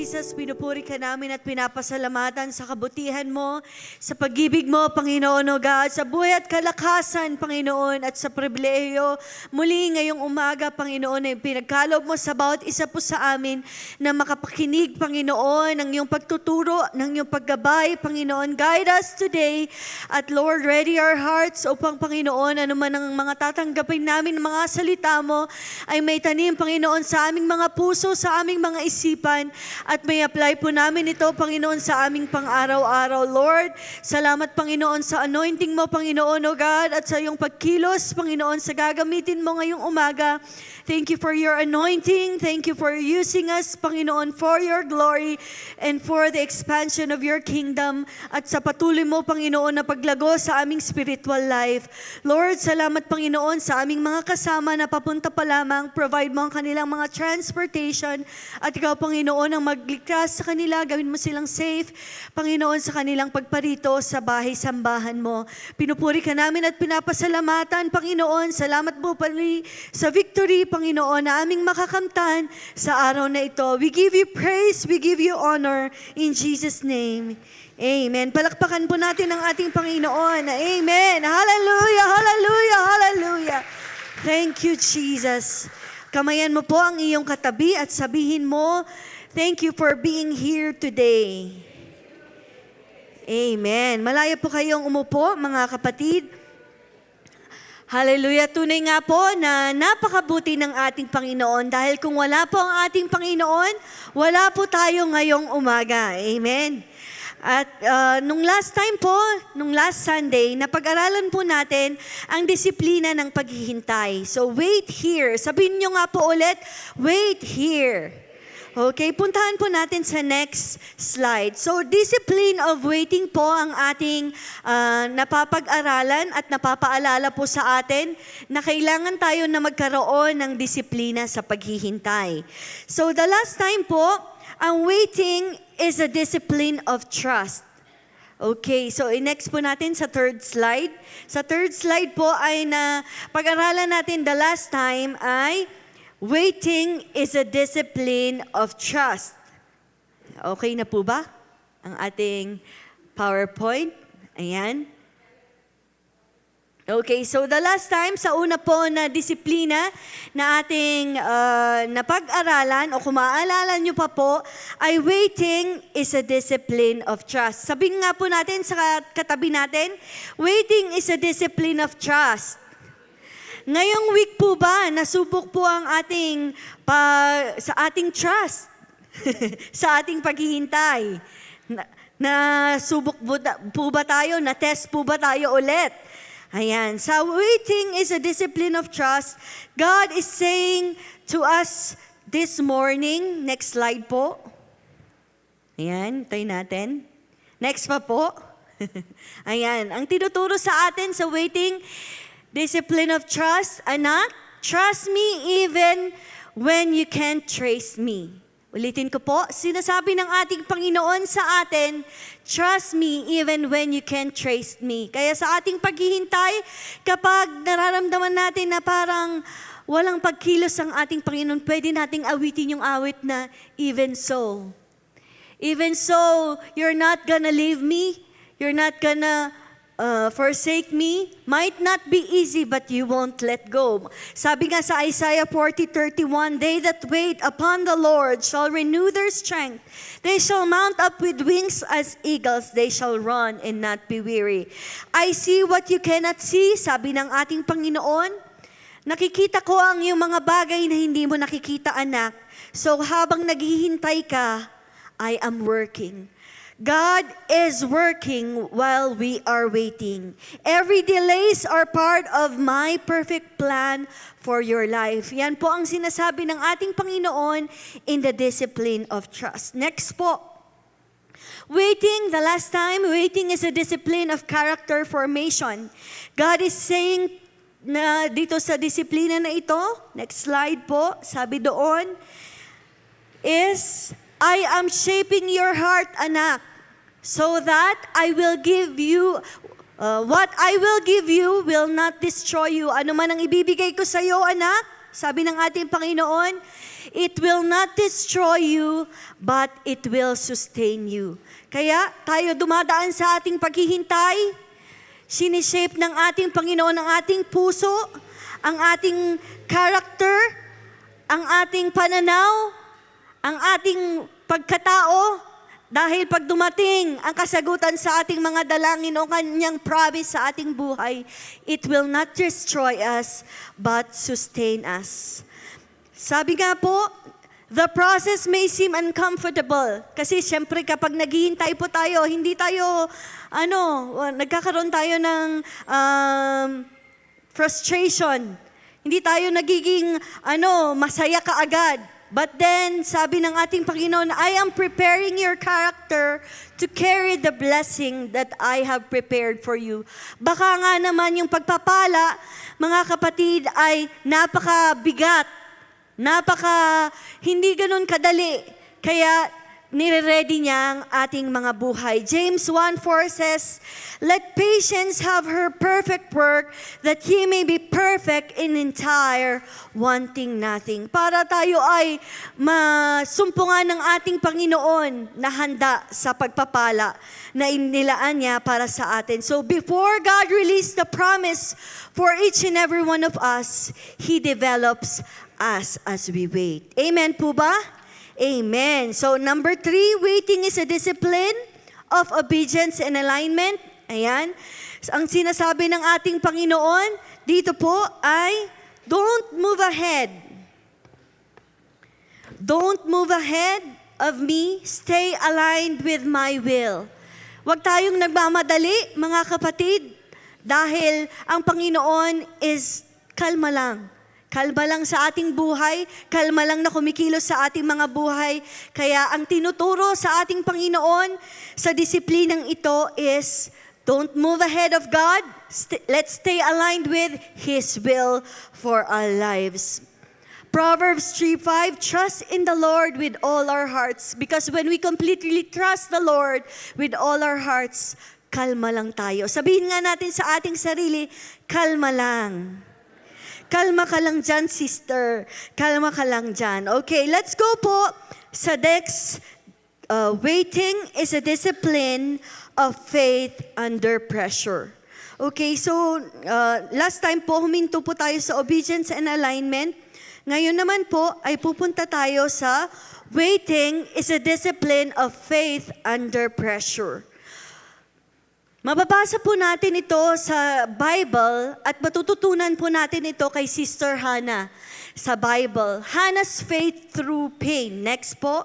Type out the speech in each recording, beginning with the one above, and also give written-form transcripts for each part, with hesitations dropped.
Jesus, pinupuri ka namin at pinapasalamatan sa kabutihan mo, sa pag-ibig mo, Panginoon o God, sa buhay at kalakasan, Panginoon, at sa pribileyo. Muli ngayong umaga, Panginoon, ay pinagkaloob mo sa bawat isa po sa amin na makapakinig, Panginoon, ng iyong pagtuturo, ng iyong paggabay, Panginoon. Guide us today at Lord, ready our hearts upang, Panginoon, ano man ang mga tatanggapin namin, mga salita mo, ay may tanim, Panginoon, sa aming mga puso, sa aming mga isipan, at may apply po namin ito, Panginoon, sa aming pang-araw-araw. Lord, salamat, Panginoon, sa anointing mo, Panginoon, O God, at sa iyong pagkilos, Panginoon, sa gagamitin mo ngayong umaga. Thank you for your anointing. Thank you for using us, Panginoon, for your glory and for the expansion of your kingdom, at sa patuloy mo, Panginoon, na paglago sa aming spiritual life. Lord, salamat, Panginoon, sa aming mga kasama na papunta pa lamang. Provide mo ang kanilang mga transportation, at ikaw, Panginoon, ang magligtas sa kanila, gawin mo silang safe, Panginoon, sa kanilang pagparito sa bahay-sambahan mo. Pinupuri ka namin at pinapasalamatan, Panginoon. Salamat po pali sa victory, Panginoon, na aming makakamtan sa araw na ito. We give you praise, we give you honor, in Jesus' name. Amen. Palakpakan po natin ang ating Panginoon. Amen. Hallelujah, hallelujah, hallelujah. Thank you, Jesus. Kamayan mo po ang iyong katabi at sabihin mo, thank you for being here today. Amen. Malaya po kayong umupo, mga kapatid. Hallelujah. Tunay nga po na napakabuti ng ating Panginoon, dahil kung wala po ang ating Panginoon, wala po tayo ngayong umaga. Amen. At nung last Sunday, napag-aralan po natin ang disiplina ng paghihintay. So wait here. Sabihin nyo nga po ulit, wait here. Okay, puntahan po natin sa next slide. So discipline of waiting po ang ating napapag-aralan at napapaalala po sa atin na kailangan tayo na magkaroon ng disiplina sa paghihintay. So the last time po, ang waiting is a discipline of trust. Okay, so next po natin sa third slide. Sa third slide po ay pag-aralan natin the last time ay waiting is a discipline of trust. Okay na po ba ang ating PowerPoint? Ayan. Okay, so the last time, sa una po na disiplina na ating napag-aralan, o kung maaalala nyo pa po, ay waiting is a discipline of trust. Sabihin nga po natin sa katabi natin, waiting is a discipline of trust. Ngayong week po ba, nasubok po ang sa ating trust, sa ating paghihintay? Nasubok po ba tayo? Na-test po ba tayo ulit? Ayan. So waiting is a discipline of trust. God is saying to us this morning, next slide po. Ayan, tayo natin. Next pa po. Ayan, ang tinuturo sa atin sa waiting, discipline of trust, anak, trust me even when you can't trace me. Ulitin ko po, sinasabi ng ating Panginoon sa atin, trust me even when you can't trace me. Kaya sa ating paghihintay, kapag nararamdaman natin na parang walang pagkilos ang ating Panginoon, pwede nating awitin yung awit na even so. Even so, you're not gonna leave me, you're not gonna forsake me. Might not be easy, but you won't let go. Sabi nga sa Isaiah 40:31, they that wait upon the Lord shall renew their strength. They shall mount up with wings as eagles. They shall run and not be weary. I see what you cannot see, sabi ng ating Panginoon. Nakikita ko ang iyong mga bagay na hindi mo nakikita, anak. So habang naghihintay ka, I am working. God is working while we are waiting. Every delays are part of my perfect plan for your life. Yan po ang sinasabi ng ating Panginoon in the discipline of trust. Next po. Waiting, the last time, waiting is a discipline of character formation. God is saying na dito sa disiplina na ito, next slide po, sabi doon, is, I am shaping your heart, anak, so that I will give you, what I will give you will not destroy you. Ano man ang ibibigay ko sa iyo, anak, Sabi ng ating Panginoon, it will not destroy you, but it will sustain you. Kaya tayo dumadaan sa ating paghihintay, sinishape ng ating Panginoon ang ating puso, ang ating character, ang ating pananaw, ang ating pagkatao, dahil pag dumating ang kasagutan sa ating mga dalangin o kanyang promise sa ating buhay, it will not destroy us, but sustain us. Sabi nga po, the process may seem uncomfortable. Kasi siyempre kapag naghihintay po tayo, hindi tayo, nagkakaroon tayo ng frustration. Hindi tayo nagiging, masaya kaagad. But then, sabi ng ating Panginoon, I am preparing your character to carry the blessing that I have prepared for you. Baka nga naman yung pagpapala, mga kapatid, ay napakabigat, hindi ganun kadali. Kaya, nire-ready niya ang ating mga buhay. James 1:4 says, let patience have her perfect work, that ye may be perfect and entire, wanting nothing. Para tayo ay masumpungan ng ating Panginoon na handa sa pagpapala na inilaan niya para sa atin. So before God released the promise for each and every one of us, He develops us as we wait. Amen po ba? Amen. So number 3, waiting is a discipline of obedience and alignment. Ayan. Ang sinasabi ng ating Panginoon dito po ay, don't move ahead. Don't move ahead of me. Stay aligned with my will. Huwag tayong nagmamadali, mga kapatid, dahil ang Panginoon is kalma lang. Kalma lang sa ating buhay, kalma lang na kumikilos sa ating mga buhay. Kaya ang tinuturo sa ating Panginoon sa disiplinang ito is, don't move ahead of God. Let's stay aligned with His will for our lives. Proverbs 3:5, trust in the Lord with all our hearts. Because when we completely trust the Lord with all our hearts, kalma lang tayo. Sabihin nga natin sa ating sarili, kalma lang. Kalma ka lang dyan, sister. Kalma ka lang dyan. Okay, let's go po sa next. Waiting is a discipline of faith under pressure. Okay, so last time po, huminto po tayo sa obedience and alignment. Ngayon naman po, ay pupunta tayo sa waiting is a discipline of faith under pressure. Mababasa po natin ito sa Bible at matututunan po natin ito kay Sister Hannah sa Bible. Hannah's faith through pain. Next po.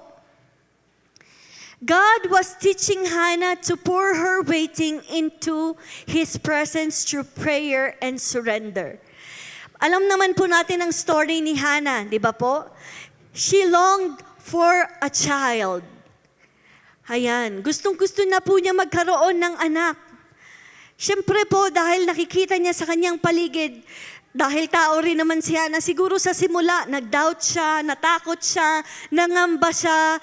God was teaching Hannah to pour her waiting into His presence through prayer and surrender. Alam naman po natin ang story ni Hannah, di ba po? She longed for a child. Ayan, gustong-gusto na po niya magkaroon ng anak. Siyempre po, dahil nakikita niya sa kanyang paligid, dahil tao rin naman siya na siguro sa simula, nag-doubt siya, natakot siya, nangamba siya,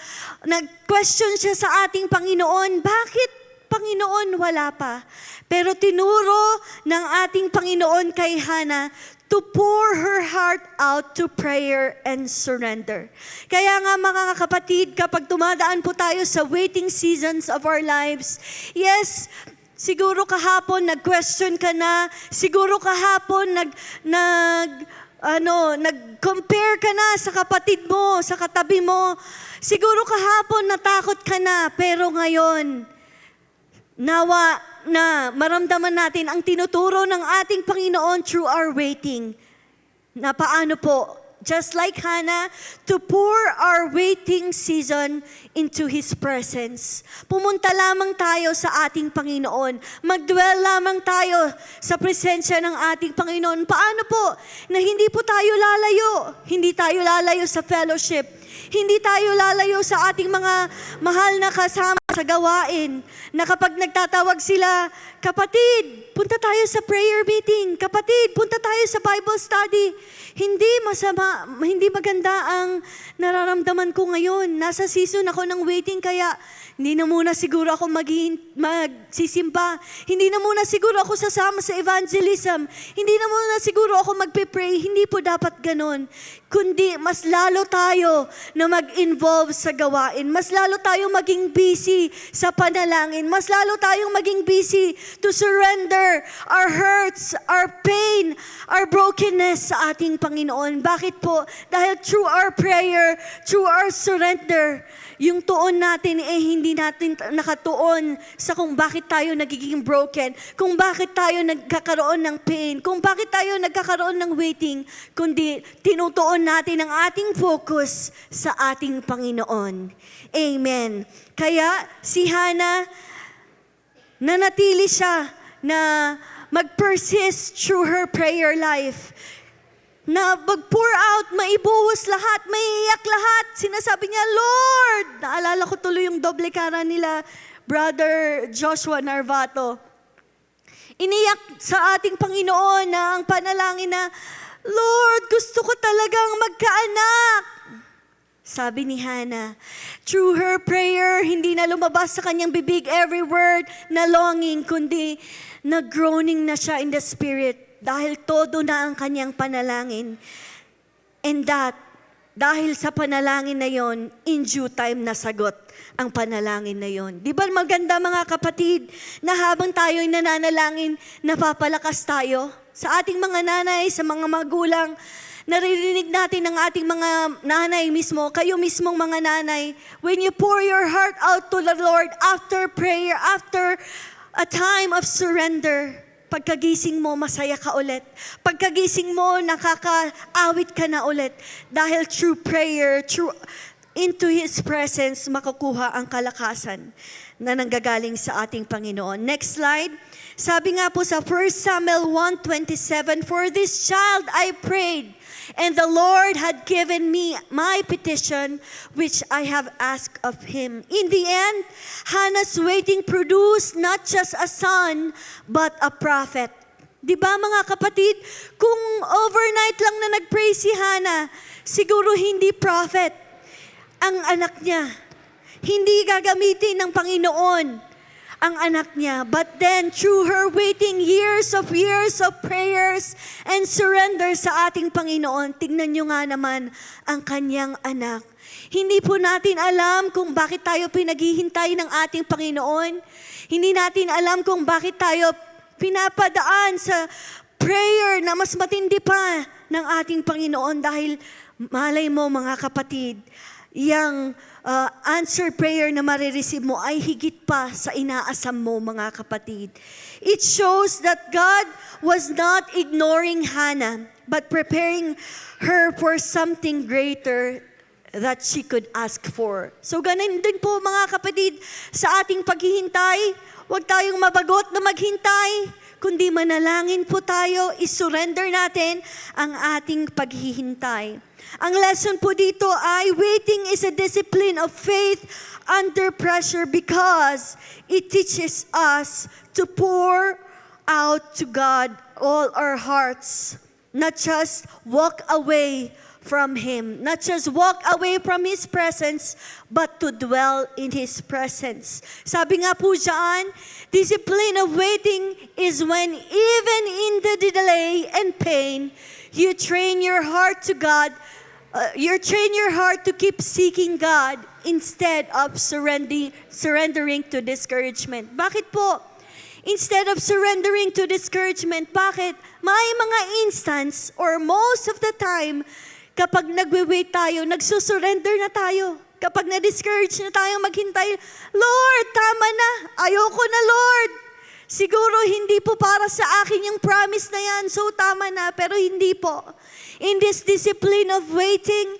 nag-question siya sa ating Panginoon, bakit Panginoon wala pa? Pero tinuro ng ating Panginoon kay Hannah to pour her heart out to prayer and surrender. Kaya nga mga kapatid, kapag tumadaan po tayo sa waiting seasons of our lives, yes, siguro kahapon nag-question ka na, siguro kahapon nag-compare ka na sa kapatid mo, sa katabi mo, siguro kahapon natakot ka na, pero ngayon, nawa na maramdaman natin ang tinuturo ng ating Panginoon through our waiting. Na paano po, just like Hannah, to pour our waiting season into His presence. Pumunta lamang tayo sa ating Panginoon. Mag-dwell lamang tayo sa presensya ng ating Panginoon. Paano po? Na hindi po tayo lalayo. Hindi tayo lalayo sa fellowship. Hindi tayo lalayo sa ating mga mahal na kasama sa gawain na kapag nagtatawag sila, kapatid, punta tayo sa prayer meeting. Kapatid, punta tayo sa Bible study. Hindi masama, hindi maganda ang nararamdaman ko ngayon. Nasa season ako ng waiting, kaya hindi na muna siguro ako magsisimba. Hindi na muna siguro ako sasama sa evangelism. Hindi na muna siguro ako magpe-pray. Hindi po dapat ganon. Kundi mas lalo tayo na mag-involve sa gawain. Mas lalo tayo maging busy sa panalangin. Mas lalo tayong maging busy to surrender our hurts, our pain, our brokenness sa ating Panginoon. Bakit po? Dahil through our prayer, through our surrender, yung tuon natin hindi natin nakatuon sa kung bakit tayo nagiging broken, kung bakit tayo nagkakaroon ng pain, kung bakit tayo nagkakaroon ng waiting, kundi tinutuon natin ang ating focus sa ating Panginoon. Amen. Kaya si Hannah, nanatili siya na mag-persist through her prayer life. Na mag-pour out, maibuhos lahat, maiiyak lahat. Sinasabi niya, Lord! Naalala ko tuloy yung doble cara nila, Brother Joshua Narvato. Iniyak sa ating Panginoon na ang panalangin na, Lord, gusto ko talagang magkaanak. Sabi ni Hannah, through her prayer, hindi na lumabas sa kanyang bibig every word na longing, kundi nag-groaning na siya in the spirit. Dahil todo na ang kanyang panalangin. And that, dahil sa panalangin na yon, in due time nasagot ang panalangin na yon. Di ba maganda mga kapatid, na habang tayo'y nananalangin, napapalakas tayo? Sa ating mga nanay, sa mga magulang, naririnig natin ng ating mga nanay mismo, kayo mismong mga nanay, when you pour your heart out to the Lord after prayer, after a time of surrender, pagkagising mo, masaya ka ulit. Pagkagising mo, nakakaawit ka na ulit. Dahil through prayer, through into His presence, makukuha ang kalakasan na nanggagaling sa ating Panginoon. Next slide. Sabi nga po sa 1 Samuel 1:27, For this child I prayed, and the Lord had given me my petition, which I have asked of Him. In the end, Hannah's waiting produced not just a son, but a prophet. Di ba mga kapatid, kung overnight lang na nag-pray si Hannah, siguro hindi prophet ang anak niya. Hindi gagamitin ng Panginoon ang anak niya. But then, through her waiting years of prayers and surrender sa ating Panginoon, tingnan nyo nga naman ang kanyang anak. Hindi po natin alam kung bakit tayo pinaghihintay ng ating Panginoon. Hindi natin alam kung bakit tayo pinapadaan sa prayer na mas matindi pa ng ating Panginoon. Dahil malay mo mga kapatid, yung answered prayer na marireceive mo ay higit pa sa inaasam mo mga kapatid. It shows that God was not ignoring Hannah, but preparing her for something greater that she could ask for. So ganun din po mga kapatid sa ating paghihintay. Huwag tayong mabagot na maghintay, kundi manalangin po tayo, isurrender natin ang ating paghihintay. Ang lesson po dito ay waiting is a discipline of faith under pressure because it teaches us to pour out to God all our hearts, not just walk away from Him, not just walk away from His presence, but to dwell in His presence. Sabi nga po dyan, discipline of waiting is when even in the delay and pain, you train your heart to God. You train your heart to keep seeking God instead of surrendering to discouragement. Bakit po? Instead of surrendering to discouragement, bakit? May mga instance or most of the time, kapag nagwe-wait tayo, nagsusurrender na tayo. Kapag na-discourage na tayo maghintay, Lord, tama na. Ayoko na, Lord. Siguro hindi po para sa akin yung promise na yan, so tama na, pero hindi po. In this discipline of waiting,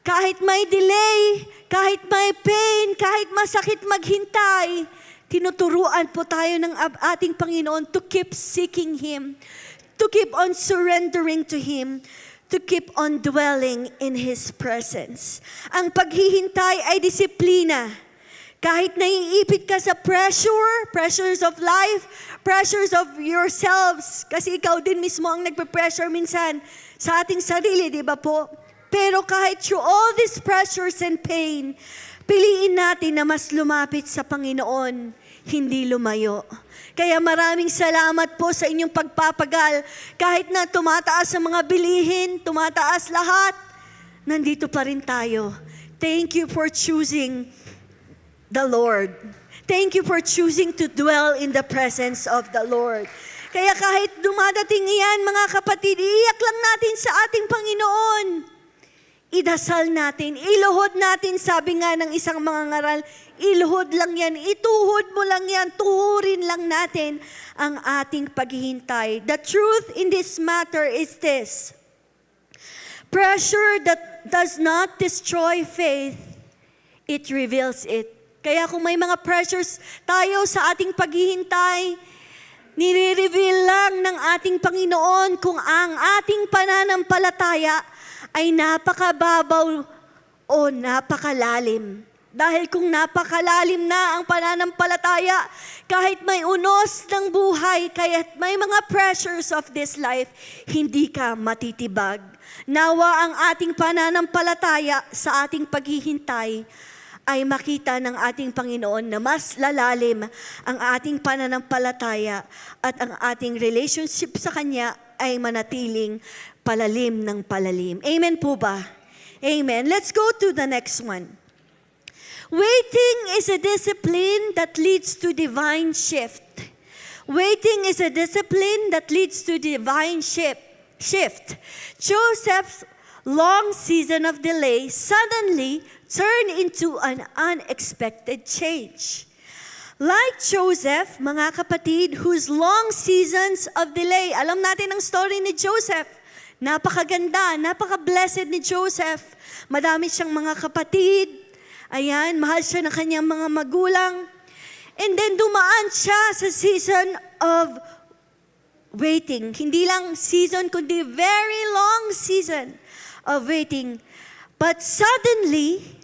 kahit may delay, kahit may pain, kahit masakit maghintay, tinuturuan po tayo ng ating Panginoon to keep seeking Him, to keep on surrendering to Him, to keep on dwelling in His presence. Ang paghihintay ay disiplina. Kahit naiipit ka sa pressures of life, pressures of yourselves, kasi ikaw din mismo ang nagpe-pressure minsan sa ating sarili, di ba po? Pero kahit through all these pressures and pain, piliin natin na mas lumapit sa Panginoon, hindi lumayo. Kaya maraming salamat po sa inyong pagpapagal. Kahit na tumataas ang mga bilihin, tumataas lahat, nandito pa rin tayo. Thank you for choosing the Lord. Thank you for choosing to dwell in the presence of the Lord. Kaya kahit dumadating iyan, mga kapatid, iiyak lang natin sa ating Panginoon. Idasal natin, iluhod natin, sabi nga ng isang mga ngaral, iluhod lang yan, ituhod mo lang yan, tuhurin lang natin ang ating paghihintay. The truth in this matter is this: pressure that does not destroy faith, it reveals it. Kaya kung may mga pressures tayo sa ating paghihintay, nire-reveal lang ng ating Panginoon kung ang ating pananampalataya ay napakababaw o napakalalim. Dahil kung napakalalim na ang pananampalataya, kahit may unos ng buhay, kahit may mga pressures of this life, hindi ka matitibag. Nawa ang ating pananampalataya sa ating paghihintay ay makita ng ating Panginoon na mas lalalim ang ating pananampalataya at ang ating relationship sa Kanya ay manatiling palalim ng palalim. Amen po ba? Amen. Let's go to the next one. Waiting is a discipline that leads to divine shift. Waiting is a discipline that leads to divine shift. Joseph's long season of delay suddenly turned into an unexpected change. Like Joseph, mga kapatid, whose long seasons of delay, alam natin ang story ni Joseph. Napakaganda, napaka-blessed ni Joseph. Madami siyang mga kapatid. Ayan, mahal siya ng kanyang mga magulang. And then dumaan siya sa season of waiting. Hindi lang season, kundi very long season of waiting. But suddenly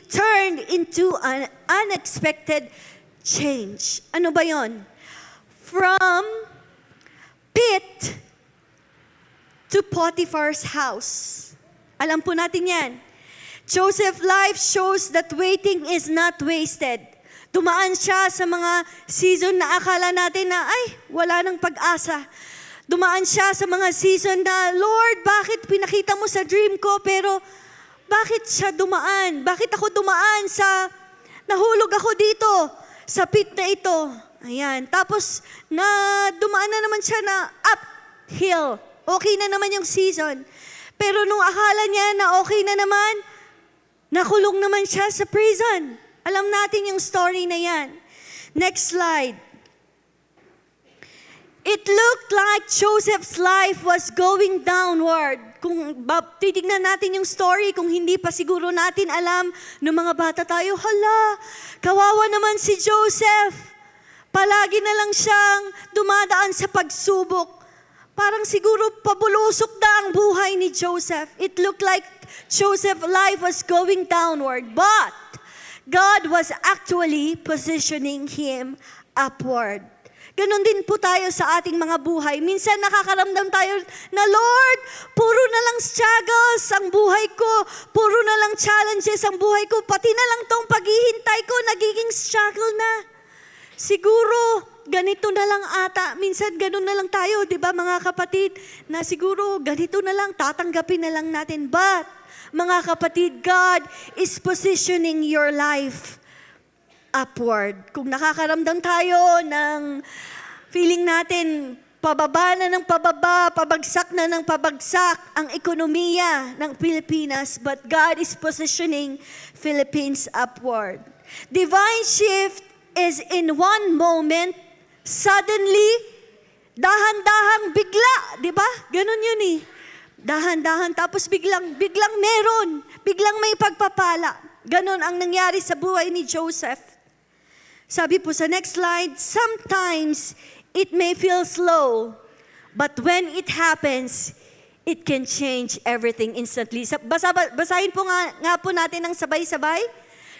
turned into an unexpected change. Ano ba yon? From pit to Potiphar's house. Alam po natin yan. Joseph's life shows that waiting is not wasted. Dumaan siya sa mga season na akala natin na, wala nang pag-asa. Dumaan siya sa mga season na, Lord, bakit pinakita mo sa dream ko, pero bakit siya dumaan? Bakit ako dumaan sa, nahulog ako dito, sa pit na ito? Ayan. Tapos, dumaan na naman siya na uphill. Okay na naman yung season. Pero nung akala niya na okay na naman, nakulong naman siya sa prison. Alam natin yung story na yan. Next slide. It looked like Joseph's life was going downward. Kung titignan natin yung story, kung hindi pa siguro natin alam, nung mga bata tayo, hala, kawawa naman si Joseph. Palagi na lang siyang dumadaan sa pagsubok. Parang siguro pabulusok na ang buhay ni Joseph. It looked like Joseph's life was going downward, but God was actually positioning him upward. Ganon din po tayo sa ating mga buhay. Minsan nakakaramdam tayo na, Lord, puro na lang struggles ang buhay ko, puro na lang challenges ang buhay ko, pati na lang tong paghihintay ko, nagiging struggle na. Siguro, ganito na lang ata. Minsan ganun na lang tayo, di ba mga kapatid? Na siguro ganito na lang, tatanggapin na lang natin. But, mga kapatid, God is positioning your life upward. Kung nakakaramdam tayo ng feeling natin, pababa na ng pababa, pabagsak na ng pabagsak ang ekonomiya ng Pilipinas, but God is positioning Philippines upward. Divine shift is in one moment, suddenly, dahan-dahang bigla, di ba? Ganun yun eh. Dahan-dahan, tapos biglang meron, biglang may pagpapala. Ganun ang nangyari sa buhay ni Joseph. Sabi po sa next slide, sometimes it may feel slow, but when it happens, it can change everything instantly. Basahin po nga po natin ng sabay-sabay.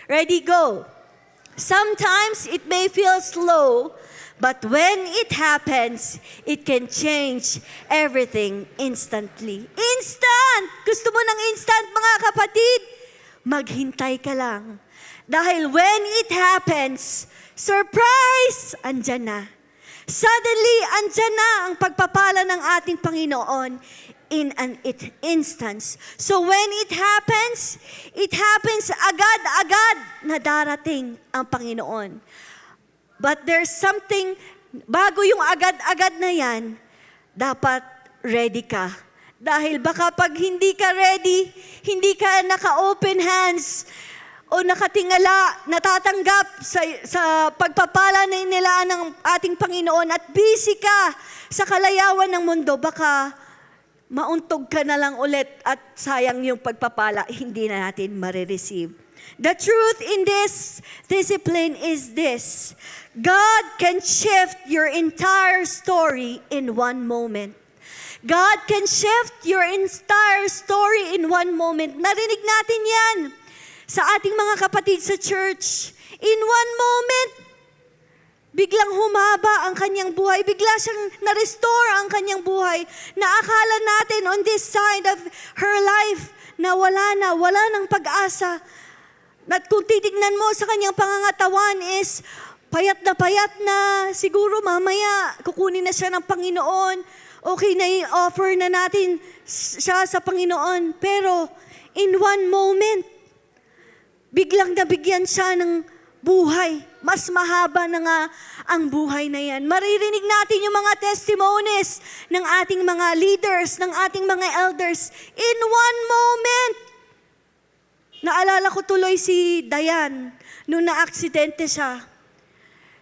Ready, go. Sometimes it may feel slow, but when it happens, it can change everything instantly. Instant! Gusto mo ng instant, mga kapatid? Maghintay ka lang. Dahil when it happens, surprise! Andyan na. Suddenly, andyan na ang pagpapala ng ating Panginoon in an instance. So when it happens agad-agad na darating ang Panginoon. But there's something, bago yung agad-agad na yan, dapat ready ka. Dahil baka pag hindi ka ready, hindi ka naka-open hands, o nakatingala, natatanggap sa pagpapala na inilaan ng ating Panginoon at busy ka sa kalayawan ng mundo, baka mauntog ka na lang ulit at sayang yung pagpapala, hindi na natin marireceive. The truth in this discipline is this: God can shift your entire story in one moment. God can shift your entire story in one moment. Narinig natin yan sa ating mga kapatid sa church. In one moment, biglang humaba ang kanyang buhay. Bigla siyang na-restore ang kanyang buhay. Naakala natin on this side of her life na wala ng pag-asa. At kung titignan mo sa kanyang pangangatawan is payat na, siguro mamaya kukunin na siya ng Panginoon. Okay na i-offer na natin siya sa Panginoon. Pero in one moment, biglang nabigyan siya ng buhay. Mas mahaba na nga ang buhay na yan. Maririnig natin yung mga testimonies ng ating mga leaders, ng ating mga elders. In one moment, naalala ko tuloy si Dayan nung na-aksidente siya.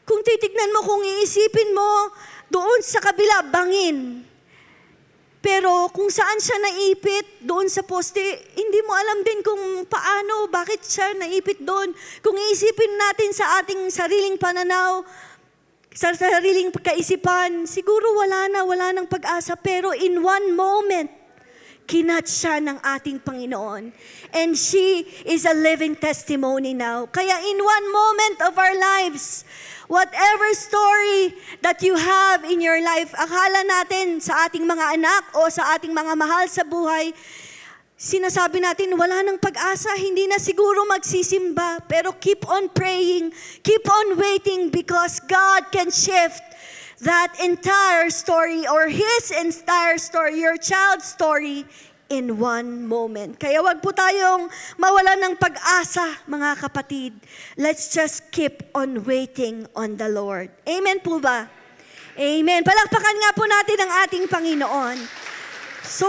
Kung titignan mo, kung iisipin mo, doon sa kabila, bangin. Pero kung saan siya naipit, doon sa poste, hindi mo alam din kung paano, bakit siya naipit doon. Kung iisipin natin sa ating sariling pananaw, sa sariling kaisipan, siguro wala nang pag-asa. Pero in one moment, kinat siya ng ating Panginoon. And she is a living testimony now. Kaya in one moment of our lives, whatever story that you have in your life, akala natin sa ating mga anak o sa ating mga mahal sa buhay, sinasabi natin, wala nang pag-asa, hindi na siguro magsisimba. Pero keep on praying, keep on waiting because God can shift that entire story or His entire story, your child's story, in one moment. Kaya wag po tayong mawalan ng pag-asa, mga kapatid. Let's just keep on waiting on the Lord. Amen po ba? Amen. Palakpakan nga po natin ang ating Panginoon. So,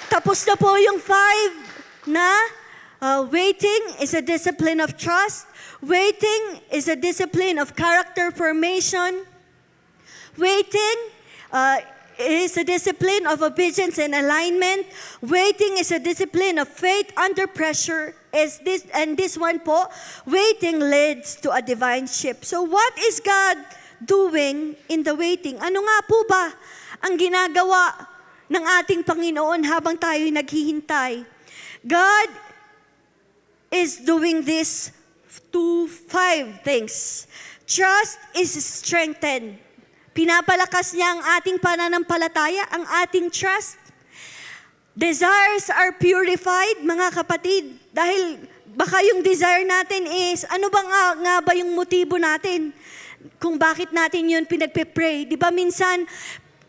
tapos na po yung 5 na waiting is a discipline of trust. Waiting is a discipline of character formation. Waiting is a discipline of obedience and alignment. Waiting is a discipline of faith under pressure. This one po, waiting leads to a divine shift. So what is God doing in the waiting? Ano nga po ba ang ginagawa ng ating Panginoon habang tayo'y naghihintay? God is doing this to 5 things. Trust is strengthened. Pinapalakas niya ang ating pananampalataya, ang ating trust. Desires are purified, mga kapatid. Dahil baka yung desire natin is, ano ba nga ba yung motibo natin? Kung bakit natin yun pinagpe-pray. Di ba minsan,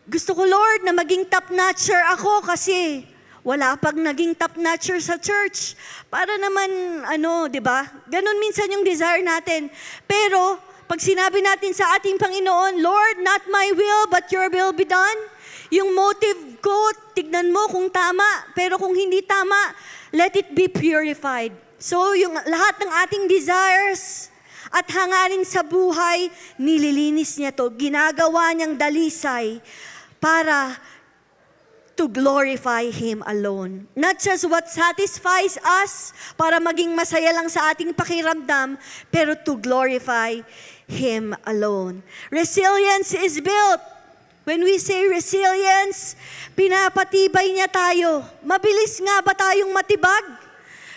gusto ko Lord na maging top-notcher ako kasi wala pag naging top-notcher sa church. Para naman, di ba? Ganon minsan yung desire natin. Pero, pag sinabi natin sa ating Panginoon, Lord, not my will, but your will be done. Yung motive ko, tignan mo kung tama. Pero kung hindi tama, let it be purified. So, yung lahat ng ating desires at hangarin sa buhay, nililinis niya to. Ginagawa niyang dalisay para to glorify Him alone. Not just what satisfies us, para maging masaya lang sa ating pakiramdam, pero to glorify Him alone. Resilience is built When we say resilience, pinapatibay niya tayo. Mabilis nga ba tayong matibag?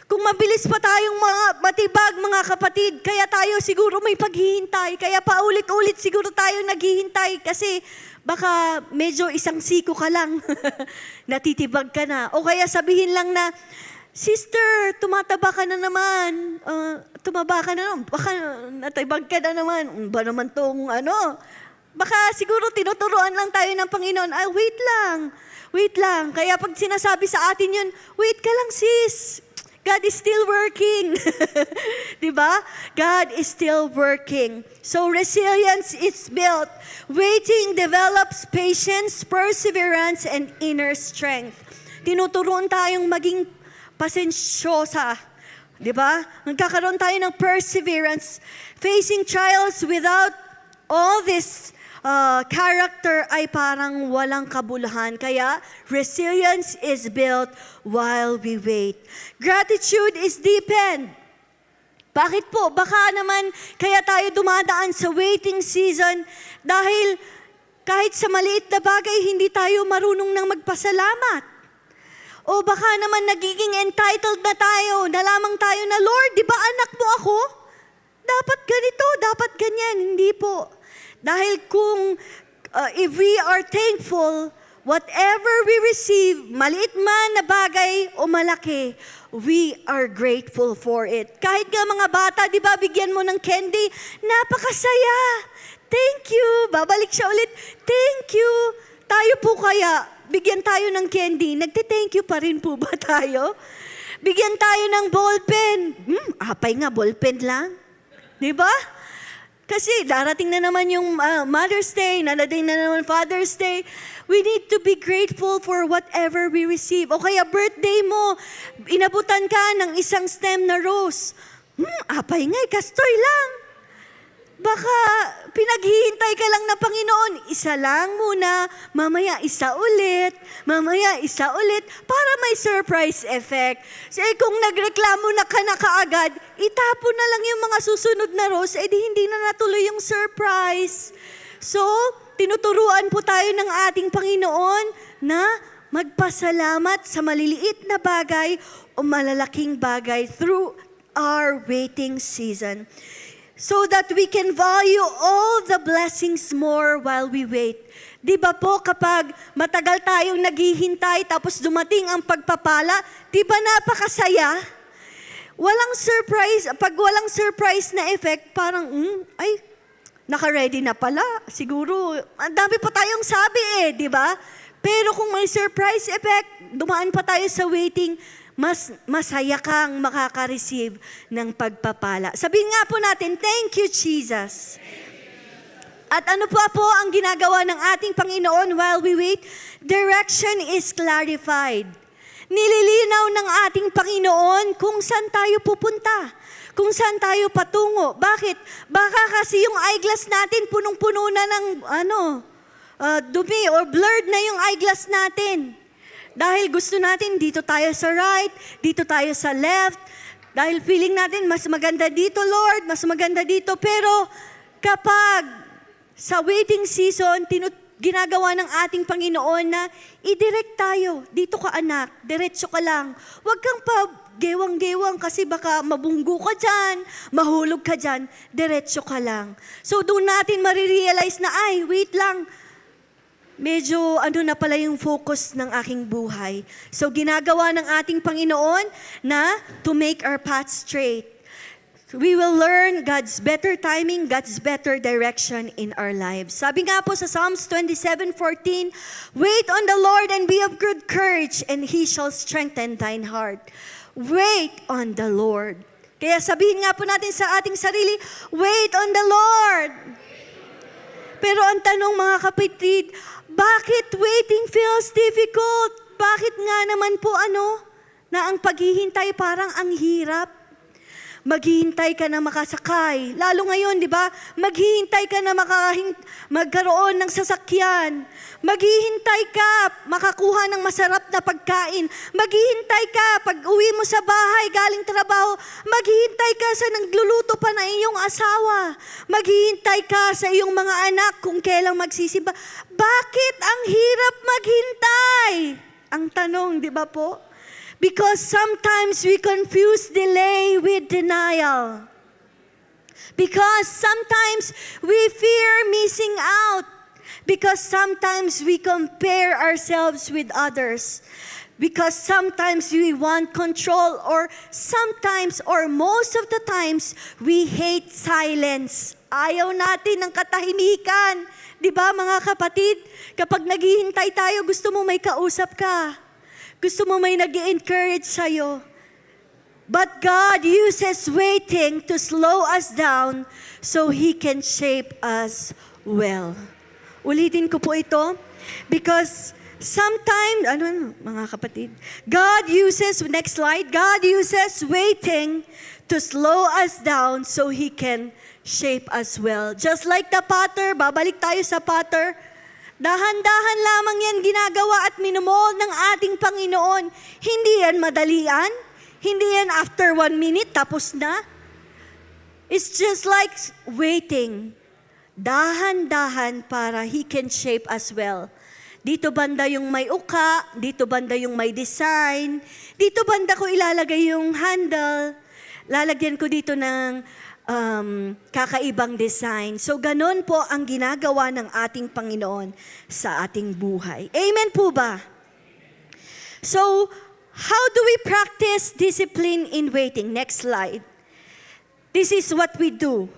Kung mabilis pa tayong mga matibag, mga kapatid, kaya tayo siguro may paghihintay. Kaya paulit-ulit siguro tayo naghihintay kasi baka medyo isang siko ka lang, natitibag ka na. O kaya sabihin lang na, Sister, tumataba ka na naman. Tumaba ka na naman. Baka natibag ka na naman. Ba naman tong ano? Baka siguro tinuturuan lang tayo ng Panginoon. Wait lang. Wait lang. Kaya pag sinasabi sa atin yun, wait ka lang sis. God is still working. Diba? God is still working. So resilience is built. Waiting develops patience, perseverance, and inner strength. Tinuturuan tayong maging pasensyosa. Diba? Nagkakaroon tayo ng perseverance. Facing trials without all this character ay parang walang kabuluhan. Kaya, resilience is built while we wait. Gratitude is deepened. Bakit po? Baka naman kaya tayo dumadaan sa waiting season dahil kahit sa maliit na bagay, hindi tayo marunong nang magpasalamat. O baka naman nagiging entitled na tayo, na lamang tayo na, Lord, di ba anak mo ako? Dapat ganito, dapat ganyan. Hindi po. Dahil kung if we are thankful, whatever we receive, maliit man na bagay o malaki, we are grateful for it. Kahit nga mga bata, di ba, bigyan mo ng candy, napakasaya. Thank you. Babalik siya ulit. Thank you. Tayo po kaya, bigyan tayo ng candy, nagte-thank you pa rin po ba tayo? Bigyan tayo ng ballpen. Apay nga, ballpen lang. Di ba? Kasi darating na naman yung Mother's Day, darating na naman Father's Day. We need to be grateful for whatever we receive. O kaya birthday mo, inabutan ka ng isang stem na rose. Apay nga, kastoy lang. Baka pinaghihintay ka lang na Panginoon, isa lang muna, mamaya isa ulit, para may surprise effect. So kung nagreklamo na ka na kaagad, itapon na lang yung mga susunod na rose, di hindi na natuloy yung surprise. So, tinuturuan po tayo ng ating Panginoon na magpasalamat sa maliliit na bagay o malalaking bagay through our waiting season. So that we can value all the blessings more while we wait. Di ba po kapag matagal tayong naghihintay tapos dumating ang pagpapala, di ba napakasaya? Walang surprise, pag walang surprise na effect, parang, naka-ready na pala. Siguro, ang dami pa tayong sabi di ba? Pero kung may surprise effect, dumaan pa tayo sa waiting, mas masaya kang makaka-receive ng pagpapala. Sabihin nga po natin, thank you, Jesus. At ano po ang ginagawa ng ating Panginoon while we wait? Direction is clarified. Nililinaw ng ating Panginoon kung saan tayo pupunta, kung saan tayo patungo. Bakit? Baka kasi yung eyeglass natin punong-puno na ng dumi or blurred na yung eyeglass natin. Dahil gusto natin, dito tayo sa right, dito tayo sa left. Dahil feeling natin, mas maganda dito, Lord, mas maganda dito. Pero kapag sa waiting season, ginagawa ng ating Panginoon na i-direct tayo. Dito ka anak, diretso ka lang. Huwag kang pa gewang-gewang kasi baka mabunggo ka dyan, mahulog ka dyan, diretso ka lang. So doon natin marirealize na, wait lang, medyo na pala yung focus ng aking buhay. So ginagawa ng ating Panginoon na to make our path straight. We will learn God's better timing, God's better direction in our lives. Sabi nga po sa Psalms 27:14, wait on the Lord and be of good courage, and He shall strengthen thine heart. Wait on the Lord. Kaya sabihin nga po natin sa ating sarili, wait on the Lord. Pero ang tanong mga kapatid, bakit waiting feels difficult? Bakit nga naman po na ang paghihintay parang ang hirap? Maghihintay ka na makasakay. Lalo ngayon, di ba? Maghihintay ka na magkaroon ng sasakyan. Maghihintay ka makakuha ng masarap na pagkain. Maghihintay ka pag uwi mo sa bahay galing trabaho. Maghihintay ka sa nagluluto pa na iyong asawa. Maghihintay ka sa iyong mga anak kung kailang magsisimba. Bakit ang hirap maghintay? Ang tanong, di ba po? Because sometimes we confuse delay with denial. Because sometimes we fear missing out. Because sometimes we compare ourselves with others. Because sometimes we want control, or sometimes or most of the times we hate silence. Ayaw natin ng katahimikan. Di ba mga kapatid? Kapag naghihintay tayo, gusto mo may kausap ka. Gusto mo may nag-i-encourage sa'yo. But God uses waiting to slow us down so He can shape us well. Ulitin ko po ito. Because sometimes, mga kapatid? God uses, next slide, God uses waiting to slow us down so He can shape us well. Just like the potter, babalik tayo sa potter, dahan-dahan lamang yan ginagawa at minumold ng ating Panginoon. Hindi yan madalian. Hindi yan after 1 minute, tapos na. It's just like waiting. Dahan-dahan para He can shape us well. Dito banda yung may uka, dito banda yung may design, dito banda ko ilalagay yung handle, lalagyan ko dito ng kakaibang design. So, ganun po ang ginagawa ng ating Panginoon sa ating buhay. Amen po ba? So, how do we practice discipline in waiting? Next slide. This is what we do.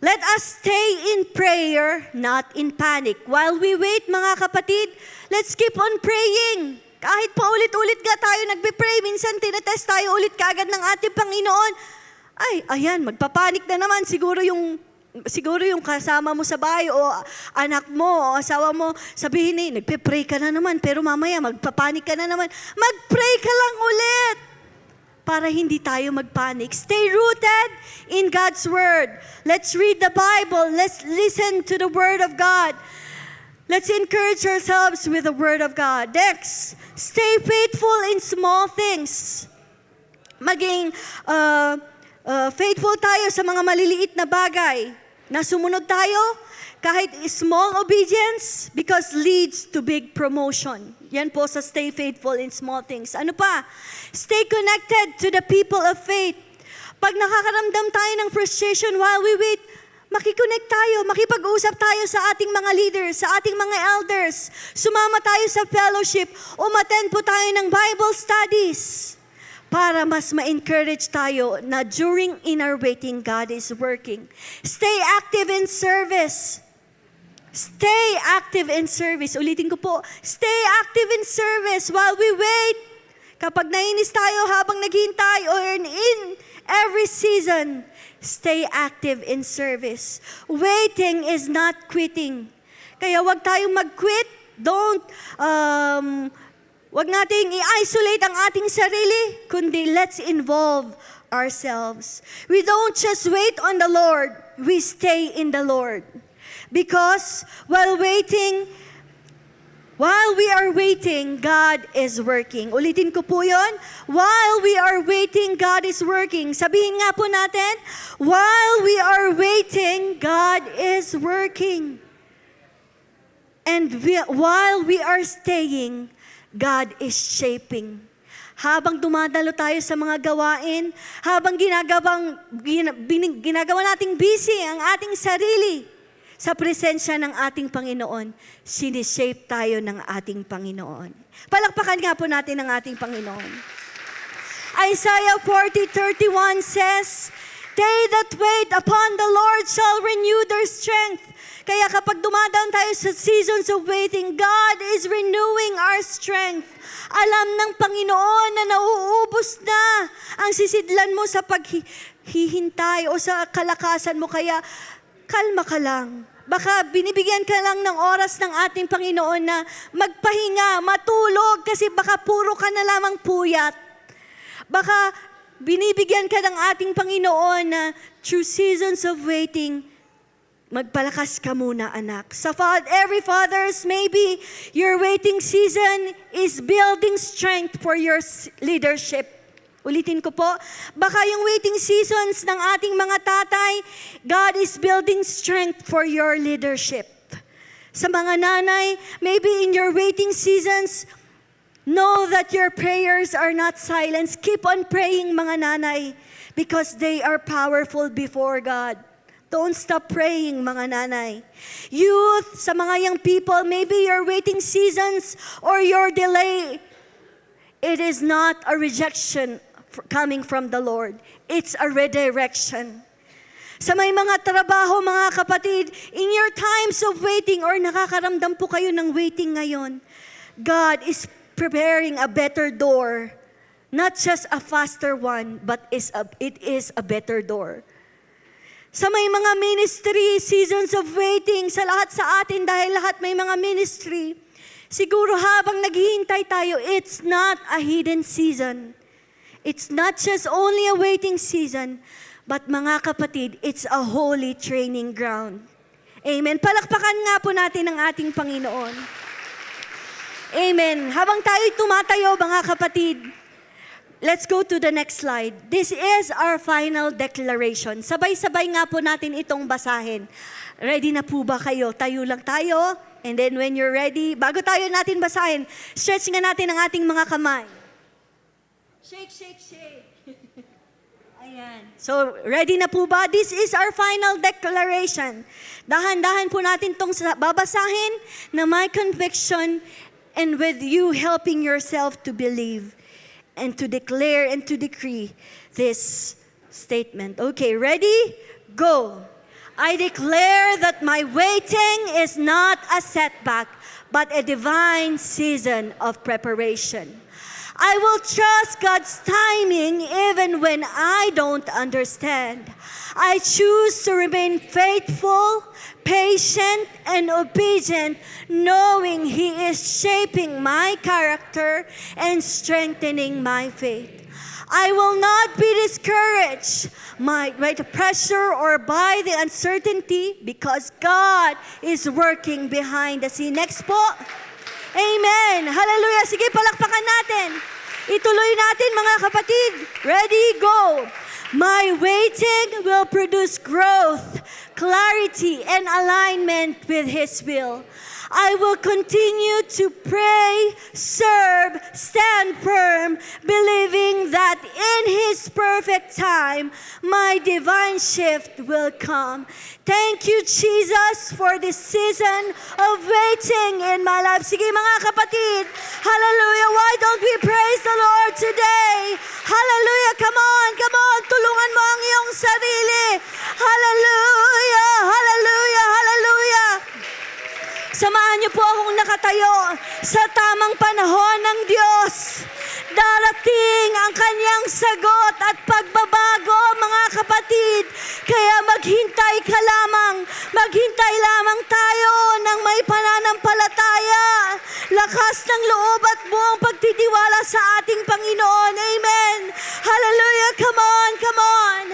Let us stay in prayer, not in panic. While we wait, mga kapatid, let's keep on praying. Kahit pa ulit-ulit nga tayo nagbe-pray, minsan tinetest tayo ulit kaagad ng ating Panginoon. Ay, ayan, magpapanik na naman. Siguro yung kasama mo sa bahay o anak mo o asawa mo, sabihin nagpe-pray ka na naman, pero mamaya magpapanik ka na naman. Mag-pray ka lang ulit para hindi tayo magpanik. Stay rooted in God's Word. Let's read the Bible. Let's listen to the Word of God. Let's encourage ourselves with the Word of God. Next, stay faithful in small things. Maging faithful tayo sa mga maliliit na bagay. Na sumunod tayo kahit small obedience because leads to big promotion. Yan po sa stay faithful in small things. Ano pa? Stay connected to the people of faith. Pag nakakaramdam tayo ng frustration while we wait, makikonnect tayo, makipag-usap tayo sa ating mga leaders, sa ating mga elders. Sumama tayo sa fellowship, umattend po tayo ng Bible studies para mas ma-encourage tayo na during in our waiting, God is working. Stay active in service. Stay active in service. Ulitin ko po, stay active in service while we wait. Kapag nainis tayo habang naghihintay or in every season, stay active in service. Waiting is not quitting. Kaya wag tayong mag-quit. Wag nating i-isolate ang ating sarili, kundi let's involve ourselves. We don't just wait on the Lord, we stay in the Lord. Because while we are waiting, God is working. Ulitin ko po yun. While we are waiting, God is working. Sabihin nga po natin, while we are waiting, God is working. And while we are staying, God is shaping. Habang dumadalo tayo sa mga gawain, habang ginagawa nating busy ang ating sarili sa presensya ng ating Panginoon, sinishape tayo ng ating Panginoon. Palakpakan nga po natin ang ating Panginoon. Isaiah 40:31 says, "They that wait upon the Lord shall renew their strength." Kaya kapag dumadaan tayo sa seasons of waiting, God is renewing our strength. Alam ng Panginoon na nauubos na ang sisidlan mo sa paghihintay o sa kalakasan mo. Kaya kalma ka lang. Baka binibigyan ka lang ng oras ng ating Panginoon na magpahinga, matulog, kasi baka puro ka na lamang puyat. Baka binibigyan ka ng ating Panginoon na through seasons of waiting, magpalakas ka muna, anak. Every fathers, maybe your waiting season is building strength for your leadership. Ulitin ko po, baka yung waiting seasons ng ating mga tatay, God is building strength for your leadership. Sa mga nanay, maybe in your waiting seasons, know that your prayers are not silenced. Keep on praying, mga nanay, because they are powerful before God. Don't stop praying, mga nanay. Youth, sa mga young people, maybe your waiting seasons or your delay, it is not a rejection coming from the Lord. It's a redirection. Sa may mga trabaho, mga kapatid, in your times of waiting or nakakaramdam po kayo ng waiting ngayon, God is preparing a better door. Not just a faster one, but it is a better door. Sa may mga ministry, seasons of waiting, sa lahat sa atin, dahil lahat may mga ministry, siguro habang naghihintay tayo, it's not a hidden season. It's not just only a waiting season, but mga kapatid, it's a holy training ground. Amen. Palakpakan nga po natin ang ating Panginoon. Amen. Habang tayo'y tumatayo, mga kapatid, let's go to the next slide. This is our final declaration. Sabay-sabay nga po natin itong basahin. Ready na po ba kayo? Tayo lang tayo. And then when you're ready, bago tayo natin basahin, stretch nga natin ang ating mga kamay. Shake, shake, shake. Ayan. So, ready na po ba? This is our final declaration. Dahan-dahan po natin itong babasahin na my conviction and with you helping yourself to believe and to declare and to decree this statement. Okay, ready? Go. I declare that my waiting is not a setback, but a divine season of preparation. I will trust God's timing even when I don't understand. I choose to remain faithful, patient, and obedient, knowing He is shaping my character and strengthening my faith. I will not be discouraged by the pressure or by the uncertainty because God is working behind the scene. Next po. Amen. Hallelujah. Sige, palakpakan natin. Ituloy natin, mga kapatid. Ready, go. My waiting will produce growth, clarity, and alignment with His will. I will continue to pray, serve, stand firm, believing that in His perfect time, my divine shift will come. Thank you, Jesus, for this season of waiting in my life. Sige, mga kapatid. Hallelujah. Why don't we praise the Lord today? Hallelujah. Come on, come on. Tulungan mo ang iyong sarili. Hallelujah. Hallelujah. Hallelujah. Samahan niyo po akong nakatayo sa tamang panahon ng Diyos. Darating ang kanyang sagot at pagbabago, mga kapatid. Kaya maghintay ka lamang. Maghintay lamang tayo ng may pananampalataya. Lakas ng loob at buong pagtitiwala sa ating Panginoon. Amen. Hallelujah. Come on, come on.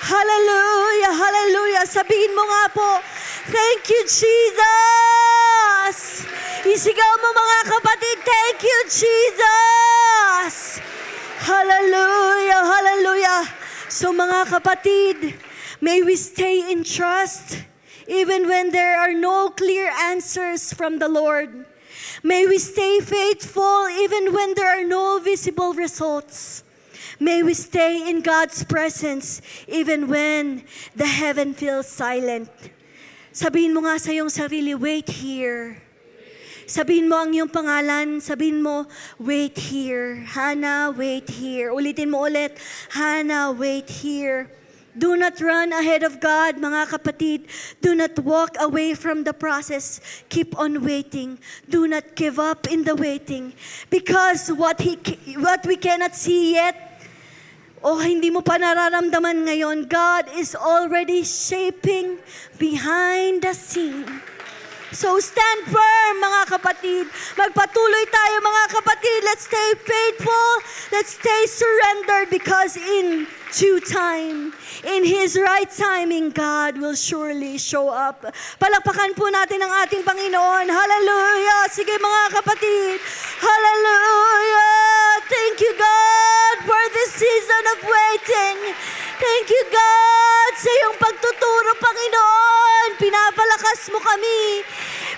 Hallelujah, hallelujah. Sabihin mo nga po, thank you, Jesus. Isigaw mo, mga kapatid, thank you, Jesus. Hallelujah, hallelujah. So mga kapatid, may we stay in trust even when there are no clear answers from the Lord. May we stay faithful even when there are no visible results. May we stay in God's presence even when the heaven feels silent. Sabihin mo nga sa iyong sarili, wait here. Sabihin mo ang iyong pangalan, sabihin mo, wait here. Hannah, wait here. Ulitin mo ulit, Hannah, wait here. Do not run ahead of God, mga kapatid. Do not walk away from the process. Keep on waiting. Do not give up in the waiting. Because what we cannot see yet, hindi mo pa nararamdaman ngayon, God is already shaping behind the scene. So stand firm, mga kapatid. Magpatuloy tayo, mga kapatid. Let's stay faithful. Let's stay surrendered because in due time, in His right timing, God will surely show up. Palakpakan po natin ang ating Panginoon. Hallelujah! Sige, mga kapatid. Hallelujah! Thank you, God, for this season of waiting. Thank you, God, sa iyong pagtuturo, Panginoon. Pinapalakas mo kami.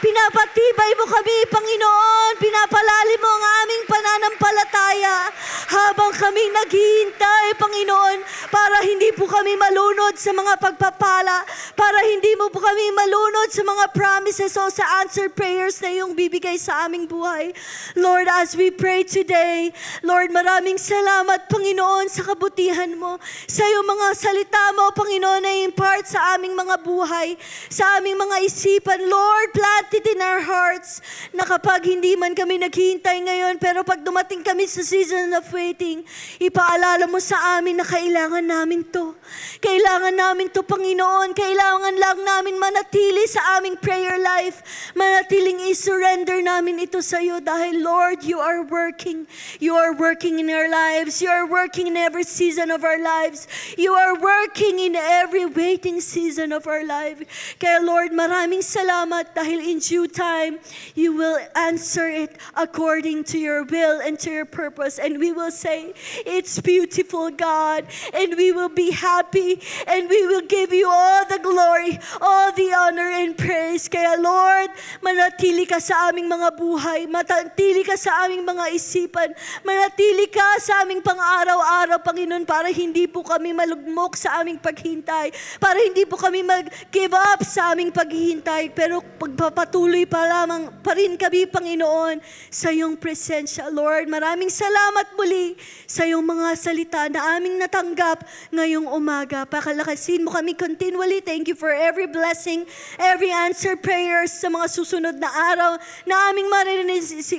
Pinapatibay mo kami, Panginoon. Pinapalalim mo ang aming pananampalataya habang kami naghihintay, Panginoon, para hindi po kami malunod sa mga pagpapala, para hindi mo po kami malunod sa mga promises o sa answered prayers na iyong bibigay sa aming buhay. Lord, as we pray today, Lord, maraming salamat, Panginoon, sa kabutihan mo, sa iyong mga salita mo, Panginoon, na impart sa aming mga buhay, sa aming mga isipan. Lord, plant it in our hearts na kapag hindi man kami naghihintay ngayon, pero pag dumating kami sa season of waiting, ipaalala mo sa amin na kailangan namin to. Kailangan namin to, Panginoon. Kailangan lang namin manatili sa aming prayer life. Manatiling i-surrender namin ito sa iyo dahil, Lord, you are working. You are working in our lives. You are working in every season of our lives. You are working in every waiting season of our life. Kaya, Lord, maraming salamat dahil in due time, you will answer it according to your will and to your purpose. And we will say, it's beautiful, God. And we will be happy. And we will give you all the glory, all the honor and praise. Kaya, Lord, manatili ka sa aming mga buhay. Manatili ka sa aming mga isipan. Manatili ka sa aming pang-araw-araw, Panginoon, para hindi po kami malugmok sa aming paghintay. Para hindi po kami mag-give up sa aming paghihintay. Pero pagpapatuloy pa rin kami, Panginoon, sa iyong presensya. Lord, maraming salamat muli sa iyong mga salita na aming natanggap ngayong umaga. Pakalakasin mo kami continually. Thank you for every blessing, every answered prayers sa mga susunod na araw na aming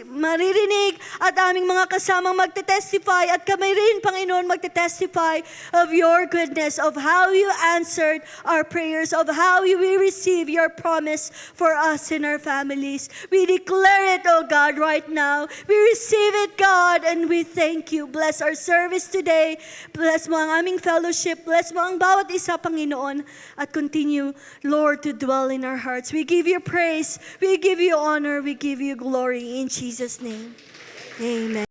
maririnig at aming mga kasamang magte-testify at kami rin, Panginoon, magte-testify of your goodness, of how you answered our prayers, of how we receive your promise for us and our families. We declare it, oh God, right now. We receive it, God, and we thank you. Bless our service today. Bless mo ang aming fellowship. Bless mo ang bawat isa, Panginoon. At continue, Lord, to dwell in our hearts. We give you praise. We give you honor. We give you glory. In Jesus' name, amen.